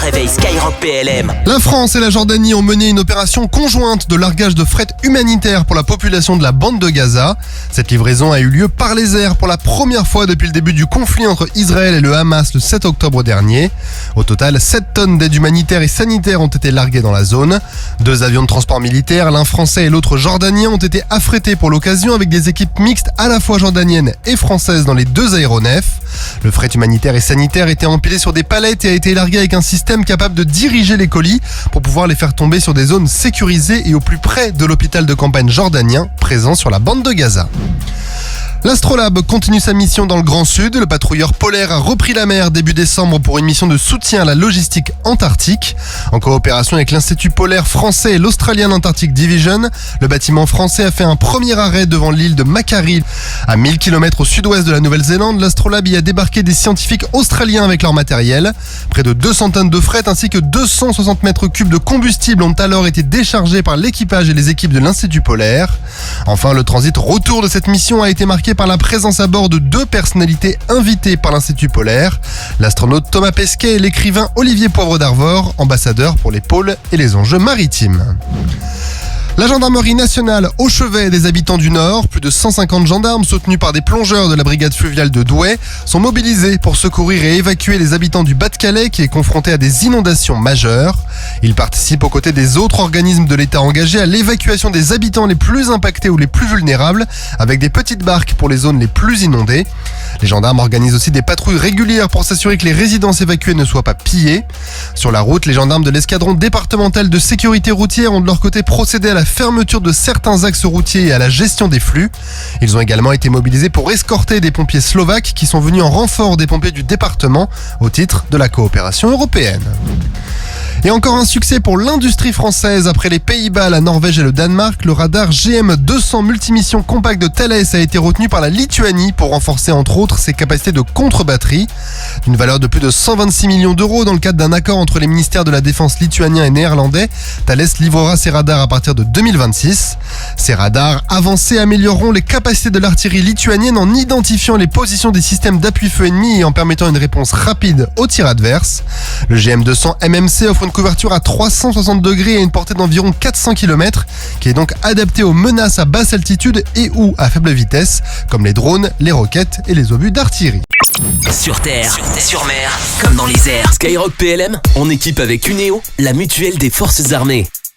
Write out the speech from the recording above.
réveil Skyrock PLM. La France et la Jordanie ont mené une opération conjointe de largage de fret humanitaire pour la population de la bande de Gaza. Cette livraison a eu lieu par les airs pour la première fois depuis le début du conflit entre Israël et le Hamas le 7 octobre dernier. Au total, 7 tonnes d'aide humanitaire et sanitaire ont été larguées dans la zone. 2 avions de transport militaire, l'un français et l'autre jordanien, ont été affrétés pour l'occasion avec des équipes mixtes à la fois jordaniennes et françaises dans les 2 aéronefs. Le fret humanitaire et sanitaire était empilé sur des palettes et a été largué avec un système capable de diriger les colis pour pouvoir les faire tomber sur des zones sécurisées et au plus près de l'hôpital de campagne jordanien présent sur la bande de Gaza. L'Astrolabe continue sa mission dans le Grand Sud. Le patrouilleur polaire a repris la mer début décembre pour une mission de soutien à la logistique antarctique. En coopération avec l'Institut polaire français et l'Australian Antarctic Division, le bâtiment français a fait un premier arrêt devant l'île de Macquarie. À 1000 km au sud-ouest de la Nouvelle-Zélande, l'Astrolabe y a débarqué des scientifiques australiens avec leur matériel. Près de 200 tonnes de fret ainsi que 260 mètres cubes de combustible ont alors été déchargés par l'équipage et les équipes de l'Institut polaire. Enfin, le transit retour de cette mission a été marqué par la présence à bord de 2 personnalités invitées par l'Institut polaire, l'astronaute Thomas Pesquet et l'écrivain Olivier Poivre d'Arvor, ambassadeurs pour les pôles et les enjeux maritimes. La gendarmerie nationale au chevet des habitants du Nord, plus de 150 gendarmes soutenus par des plongeurs de la brigade fluviale de Douai, sont mobilisés pour secourir et évacuer les habitants du Pas-de-Calais qui est confronté à des inondations majeures. Ils participent aux côtés des autres organismes de l'État engagés à l'évacuation des habitants les plus impactés ou les plus vulnérables, avec des petites barques pour les zones les plus inondées. Les gendarmes organisent aussi des patrouilles régulières pour s'assurer que les résidences évacuées ne soient pas pillées. Sur la route, les gendarmes de l'escadron départemental de sécurité routière ont de leur côté procédé à la fermeture de certains axes routiers et à la gestion des flux. Ils ont également été mobilisés pour escorter des pompiers slovaques qui sont venus en renfort des pompiers du département au titre de la coopération européenne. Et encore un succès pour l'industrie française. Après les Pays-Bas, la Norvège et le Danemark, le radar GM200 multimission compact de Thales a été retenu par la Lituanie pour renforcer entre autres ses capacités de contre-batterie. D'une valeur de plus de 126 millions d'euros dans le cadre d'un accord entre les ministères de la Défense lituanien et néerlandais, Thales livrera ses radars à partir de 2026. Ces radars avancés amélioreront les capacités de l'artillerie lituanienne en identifiant les positions des systèmes d'appui-feu ennemis et en permettant une réponse rapide aux tirs adverses. Le GM200 MMC offre une couverture à 360 degrés et une portée d'environ 400 km, qui est donc adaptée aux menaces à basse altitude et ou à faible vitesse, comme les drones, les roquettes et les obus d'artillerie. Sur terre, sur mer, comme dans les airs. Skyrock PLM, en équipe avec Uneo, la mutuelle des forces armées.